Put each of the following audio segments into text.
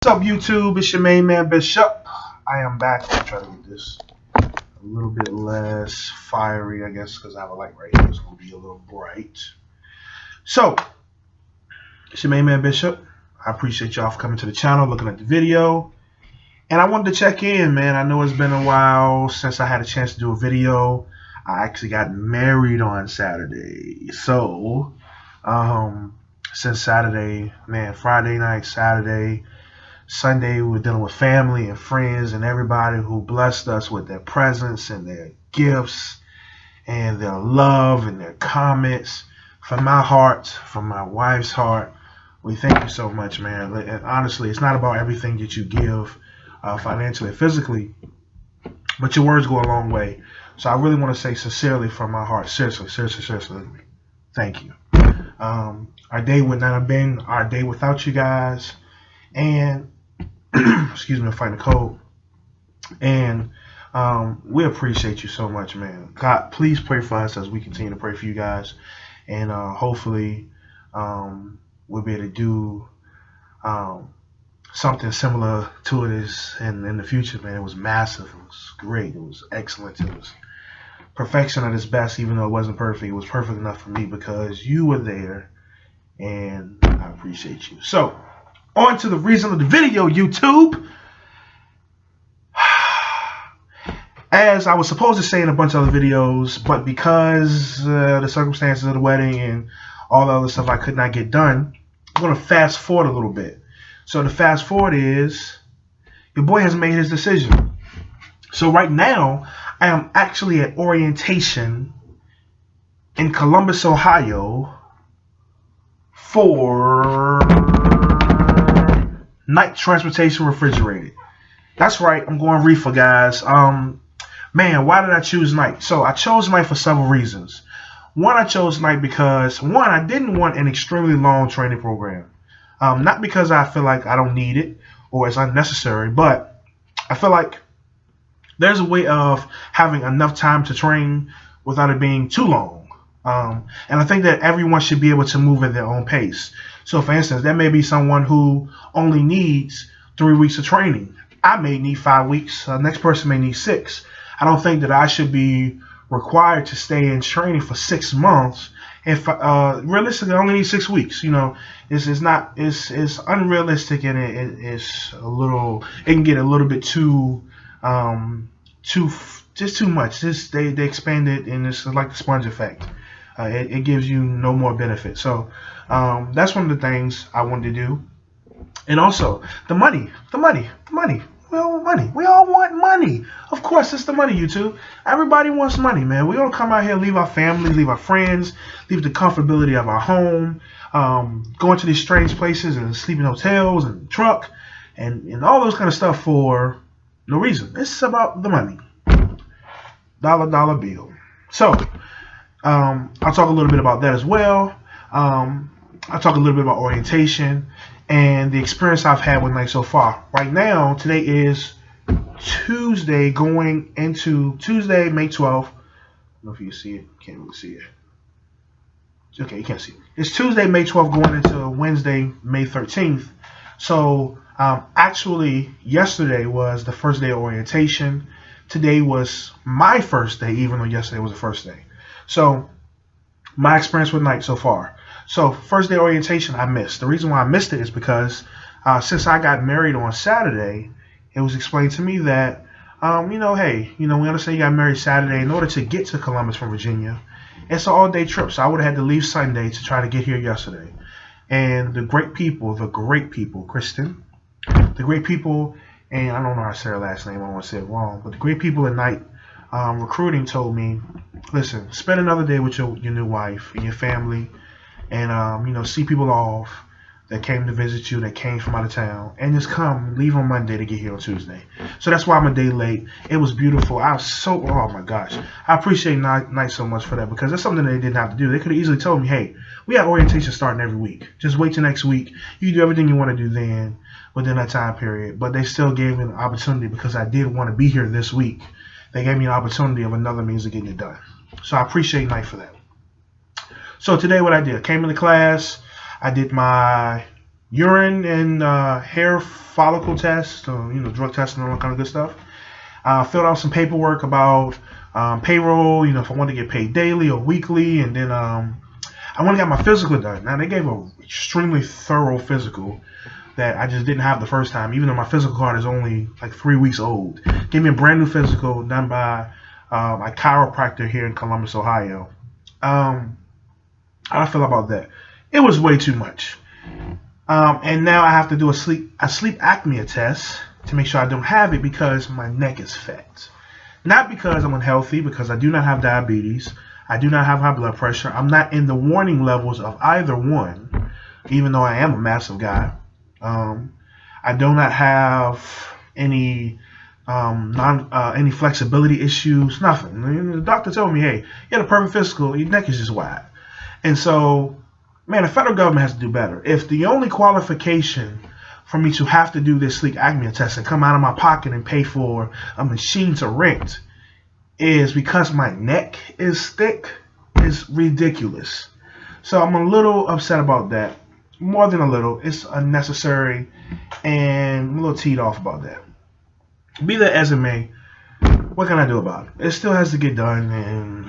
What's up, YouTube? It's your main man, Bishop. I am back. I'm trying to get this a little bit less fiery, I guess, because I have a light right here. It's going to be a little bright. So, it's your main man, Bishop. I appreciate y'all for coming to the channel, looking at the video. And I wanted to check in, man. I know it's been a while since I had a chance to do a video. I actually got married on Saturday. So, since Saturday, man, Friday night, Saturday, Sunday, we were dealing with family and friends and everybody who blessed us with their presence and their gifts and their love and their comments. From my heart, from my wife's heart, we thank you so much, man. And honestly, it's not about everything that you give financially, physically, but your words go a long way. So I really want to say sincerely from my heart, seriously, thank you. Our day would not have been our day without you guys. And excuse me, I'm fighting a cold. And we appreciate you so much, man. God, please pray for us as we continue to pray for you guys. And hopefully we'll be able to do something similar to it is in the future, man. It was massive. It was great. It was excellent. It was perfection at its best, even though it wasn't perfect. It was perfect enough for me because you were there, and I appreciate you. So, on to the reason of the video, YouTube. As I was supposed to say in a bunch of other videos, but because the circumstances of the wedding and all the other stuff I could not get done, I'm going to fast forward a little bit. So the fast forward is, your boy has made his decision. So right now, I am actually at orientation in Columbus, Ohio for night transportation refrigerated. That's right, I'm going reefer, guys. Man, why did I choose night? So I chose night for several reasons. One, I chose night because, one, I didn't want an extremely long training program. Not because I feel like I don't need it or it's unnecessary, but I feel like there's a way of having enough time to train without it being too long. And I think that everyone should be able to move at their own pace. So, for instance, there may be someone who only needs 3 weeks of training. I may need 5 weeks. The next person may need 6. I don't think that I should be required to stay in training for 6 months. If realistically, I only need 6 weeks. You know, it's unrealistic, and it's a little. It can get a little bit too much. They expand it, and it's like the sponge effect. It gives you no more benefit. So that's one of the things I wanted to do. And also the money. We all want money. We all want money. Of course, it's the money, YouTube. Everybody wants money, man. We don't come out here, leave our family, leave our friends, leave the comfortability of our home, go into these strange places and sleep in hotels and truck and all those kind of stuff for no reason. It's about the money. Dollar bill. So, I'll talk a little bit about that as well. I'll talk a little bit about orientation and the experience I've had with night so far. Right now, today is Tuesday, going into Tuesday, May 12th. I don't know if you can see it. Can't really see it. Okay, you can't see it. It's Tuesday, May 12th, going into Wednesday, May 13th. So, actually, yesterday was the first day of orientation. Today was my first day, even though yesterday was the first day. So, my experience with night so far. So, first day orientation, I missed. The reason why I missed it is because since I got married on Saturday, it was explained to me that, hey, we understand you got married Saturday. In order to get to Columbus from Virginia, it's an all-day trip. So, I would have had to leave Sunday to try to get here yesterday. And the great people, Kristen, the great people, and I don't know how to say her last name. I don't want to say it wrong, but the great people at night recruiting told me, listen, spend another day with your new wife and your family, and see people off that came to visit you, that came from out of town, and just leave on Monday to get here on Tuesday. So that's why I'm a day late. It was beautiful. Oh my gosh, I appreciate night so much for that, because that's something they didn't have to do. They could have easily told me, hey, we have orientation starting every week. Just wait till next week. You can do everything you want to do then within that time period. But they still gave me an opportunity because I did want to be here this week. They gave me an opportunity of another means of getting it done. So I appreciate night for that. So today what I did, I came into class, I did my urine and hair follicle test, drug test and all that kind of good stuff. Filled out some paperwork about payroll, if I want to get paid daily or weekly, and then I went and got my physical done. Now they gave an extremely thorough physical that I just didn't have the first time, even though my physical card is only like 3 weeks old. Gave me a brand new physical done by a chiropractor here in Columbus, Ohio. How do I feel about that? It was way too much. And now I have to do a sleep apnea test to make sure I don't have it because my neck is fat. Not because I'm unhealthy, because I do not have diabetes. I do not have high blood pressure. I'm not in the warning levels of either one, even though I am a massive guy. I do not have any any flexibility issues, nothing. The doctor told me, hey, you had a perfect physical, your neck is just wide. And so, man, the federal government has to do better. If the only qualification for me to have to do this sleep apnea test and come out of my pocket and pay for a machine to rent is because my neck is thick, is ridiculous. So I'm a little upset about that. More than a little. It's unnecessary, and I'm a little teed off about that. Be that as it may, what can I do about it? It still has to get done, and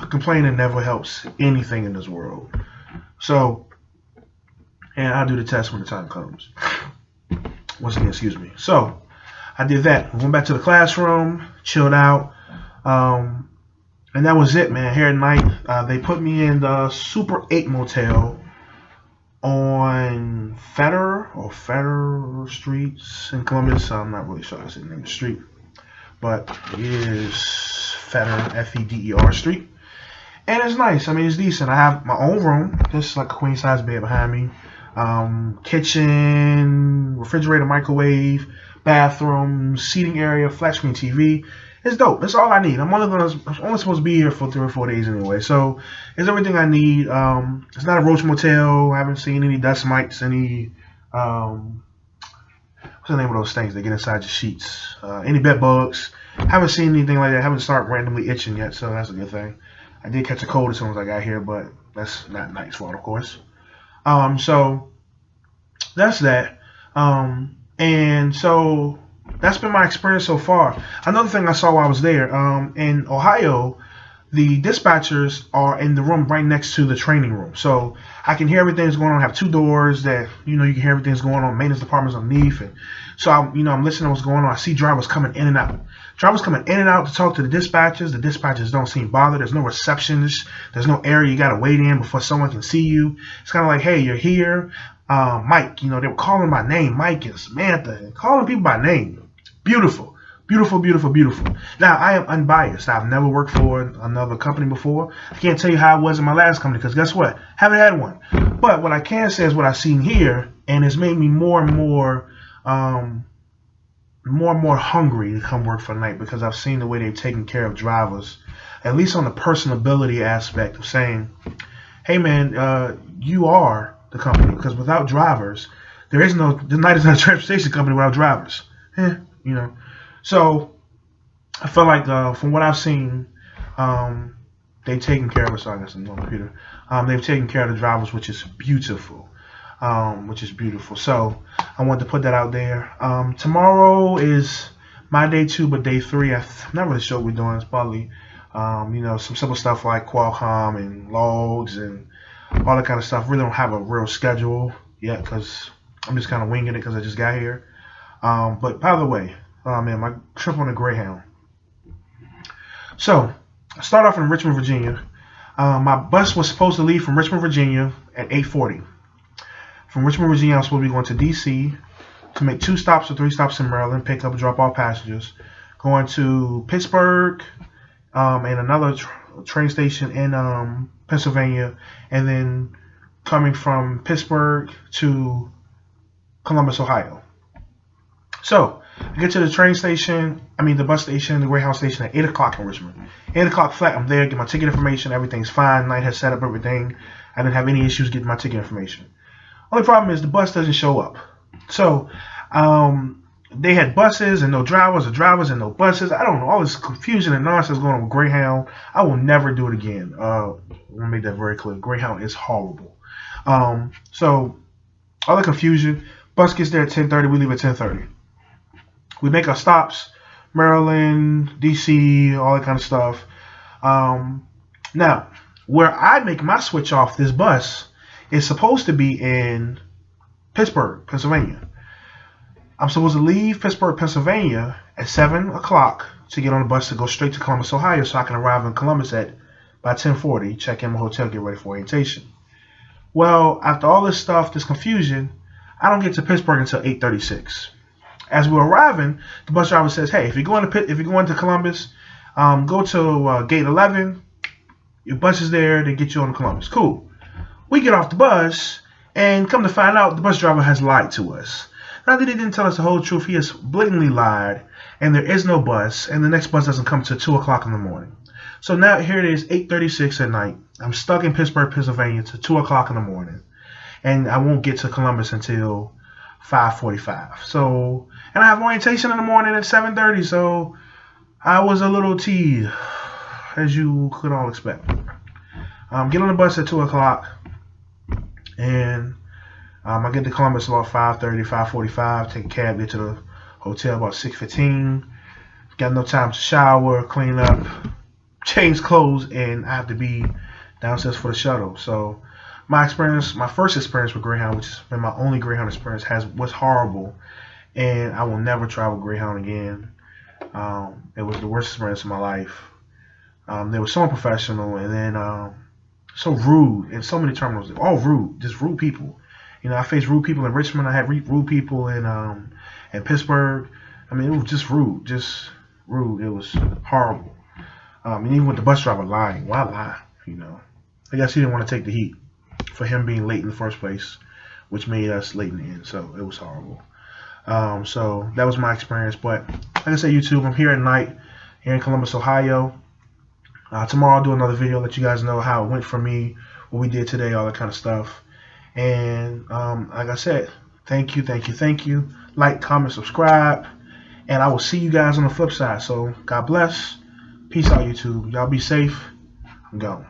complaining never helps anything in this world. So, and I'll do the test when the time comes. Once again, excuse me. So, I did that. Went back to the classroom, chilled out, and that was it, man. Here at night, they put me in the Super 8 Motel on Federer Streets in Columbus. I'm not really sure that's the name of the street, but it is Federer, Feder Street. And it's nice. I mean, it's decent. I have my own room. Just like a queen size bed behind me. Kitchen, refrigerator, microwave, bathroom, seating area, flat screen TV. It's dope. That's all I need. I'm only supposed to be here for 3 or 4 days anyway. So it's everything I need. It's not a roach motel. I haven't seen any dust mites, any what's the name of those things that get inside your sheets? Any bed bugs. Haven't seen anything like that. Haven't started randomly itching yet, so that's a good thing. I did catch a cold as soon as I got here, but that's not Nike's fault, of course. So that's that. And so that's been my experience so far. Another thing I saw while I was there, in Ohio, the dispatchers are in the room right next to the training room. So I can hear everything that's going on. I have 2 doors that, you can hear everything that's going on. Maintenance department's underneath. And so, I'm listening to what's going on. I see drivers coming in and out. Drivers coming in and out to talk to the dispatchers. The dispatchers don't seem bothered. There's no receptionist. There's no area you got to wait in before someone can see you. It's kind of like, hey, you're here. Mike, they were calling my name. Mike and Samantha. Calling people by name. Beautiful. Beautiful, beautiful, beautiful. Now, I am unbiased. I've never worked for another company before. I can't tell you how it was in my last company because guess what? Haven't had one. But what I can say is what I've seen here, and it's made me more and more hungry to come work for Night because I've seen the way they've taken care of drivers, at least on the personability aspect of saying, hey, man, you are the company because without drivers, the Night is not a transportation company without drivers. So I feel like from what I've seen, they've taken care of us. Sorry, I got some on the computer. They've taken care of the drivers, which is beautiful. So I wanted to put that out there. Tomorrow is my day 2, but day 3, I'm not really sure what we're doing. It's probably, some simple stuff like Qualcomm and logs and all that kind of stuff. Really don't have a real schedule yet because I'm just kind of winging it because I just got here. But by the way, my trip on the Greyhound. So I start off in Richmond, Virginia. My bus was supposed to leave from Richmond, Virginia at 8:40. From Richmond, Virginia, I was supposed to be going to D.C. to make 2 stops or 3 stops in Maryland, pick up and drop off passengers. Going to Pittsburgh and another train station in Pennsylvania, and then coming from Pittsburgh to Columbus, Ohio. So I get to the bus station, the Greyhound station at 8 o'clock in Richmond. 8 o'clock flat, I'm there, get my ticket information, everything's fine. Night has set up everything. I didn't have any issues getting my ticket information. Only problem is the bus doesn't show up. So they had buses and no drivers, or drivers and no buses. I don't know, all this confusion and nonsense going on with Greyhound. I will never do it again. Let me make that very clear. Greyhound is horrible. So all the confusion. Bus gets there at 10:30. We leave at 10:30. We make our stops, Maryland, DC, all that kind of stuff. Um, Now, where I make my switch off this bus is supposed to be in Pittsburgh, Pennsylvania. I'm supposed to leave Pittsburgh, Pennsylvania at 7 o'clock to get on the bus to go straight to Columbus, Ohio, so I can arrive in Columbus at by 10:40, check in my hotel, get ready for orientation. Well, after all this stuff, this confusion, I don't get to Pittsburgh until 8:36. As we're arriving, the bus driver says, "Hey, if you're going to Columbus, go to gate 11. Your bus is there. They get you on to Columbus." Cool. We get off the bus, and come to find out, the bus driver has lied to us. Not that he didn't tell us the whole truth, he has blatantly lied, and there is no bus, and the next bus doesn't come till 2 o'clock in the morning. So now here it is, 8:36 at night. I'm stuck in Pittsburgh, Pennsylvania till 2 o'clock in the morning, and I won't get to Columbus until 5:45. So, and I have orientation in the morning at 7:30, so I was a little teased, as you could all expect. Get on the bus at 2 o'clock, and I get to Columbus about 5:30, 5:45. Take a cab, get to the hotel about 6:15. Got no time to shower, clean up, change clothes, and I have to be downstairs for the shuttle. So my first experience with Greyhound, which has been my only Greyhound experience, was horrible, and I will never travel Greyhound again. It was the worst experience of my life. They were so unprofessional, and then so rude in so many terminals. All rude, just rude people. I faced rude people in Richmond. I had rude people in Pittsburgh. I mean, it was just rude, It was horrible. And even with the bus driver lying, why lie? I guess he didn't want to take the heat for him being late in the first place, which made us late in the end. So it was horrible. So that was my experience. But like I said, YouTube, I'm here at night here in Columbus, Ohio. Tomorrow I'll do another video, let you guys know how it went for me, what we did today, all that kind of stuff. And like I said, thank you. Like, comment, subscribe, and I will see you guys on the flip side. So God bless. Peace out, YouTube. Y'all be safe. I'm gone.